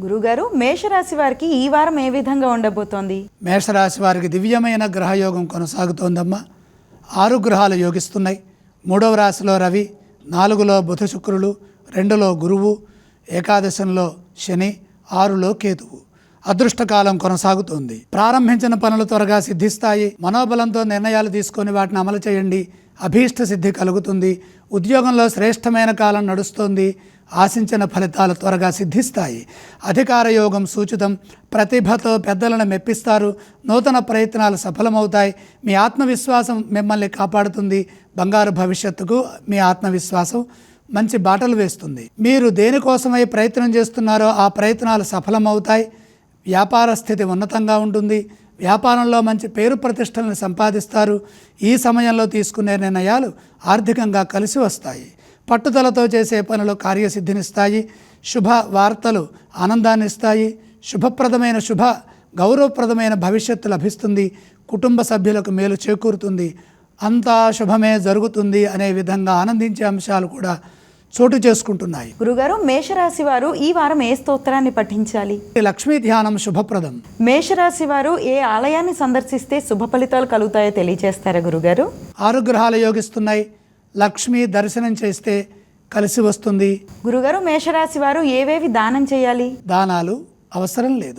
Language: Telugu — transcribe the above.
గురుగారు, మేషరాశి వారికి ఈ వారం ఏ విధంగా ఉండబోతోంది? మేషరాశి వారికి దివ్యమైన గ్రహయోగం కొనసాగుతోందమ్మా. 6 గ్రహాలు యోగిస్తున్నాయి. 3వ రాశిలో రవి, 4లో బుధ శుక్రులు, 2లో గురువు, ఏకాదశంలో శని, 6లో కేతువు. అదృష్టకాలం కొనసాగుతోంది. ప్రారంభించిన పనులు త్వరగా సిద్ధిస్తాయి. మనోబలంతో నిర్ణయాలు తీసుకొని వాటిని అమలు చేయండి. అభీష్ట సిద్ధి కలుగుతుంది. ఉద్యోగంలో శ్రేష్టమైన కాలం నడుస్తోంది. ఆశించిన ఫలితాలు త్వరగా సిద్ధిస్తాయి. అధికార యోగం సూచితం. ప్రతిభతో పెద్దలను మెప్పిస్తారు. నూతన ప్రయత్నాలు సఫలమవుతాయి. మీ ఆత్మవిశ్వాసం మిమ్మల్ని కాపాడుతుంది. బంగారు భవిష్యత్తుకు మీ ఆత్మవిశ్వాసం మంచి బాటలు వేస్తుంది. మీరు దేనికోసమై ప్రయత్నం చేస్తున్నారో ఆ ప్రయత్నాలు సఫలమవుతాయి. వ్యాపార స్థితి ఉన్నతంగా ఉంటుంది. వ్యాపారంలో మంచి పేరు ప్రతిష్టలను సంపాదిస్తారు. ఈ సమయంలో తీసుకునే నిర్ణయాలు ఆర్థికంగా కలిసి వస్తాయి. పట్టుదలతో చేసే పనులు కార్యసిద్ధినిస్తాయి. శుభ వార్తలు ఆనందాన్ని ఇస్తాయి. శుభప్రదమైన గౌరవప్రదమైన భవిష్యత్తు లభిస్తుంది. కుటుంబ సభ్యులకు మేలు చేకూరుతుంది. అంతా శుభమే జరుగుతుంది అనే విధంగా ఆనందించే అంశాలు కూడా చోటు చేసుకుంటున్నాయి. గురుగారు, మేషరాశి వారు ఈ వారం ఏ స్తోత్రాన్ని పఠించాలి? లక్ష్మీ ధ్యానం శుభప్రదం. మేషరాశి వారు ఏ ఆలయాన్ని సందర్శిస్తే శుభ ఫలితాలు కలుగుతాయో తెలియజేస్తారా గురుగారు? 6 గ్రహాలు యోగిస్తున్నాయి. లక్ష్మీ దర్శనం చేస్తే కలిసి వస్తుంది. గురుగారు, మేషరాశి వారు ఏవేవి దానం చేయాలి? దానాలు అవసరం లేదు.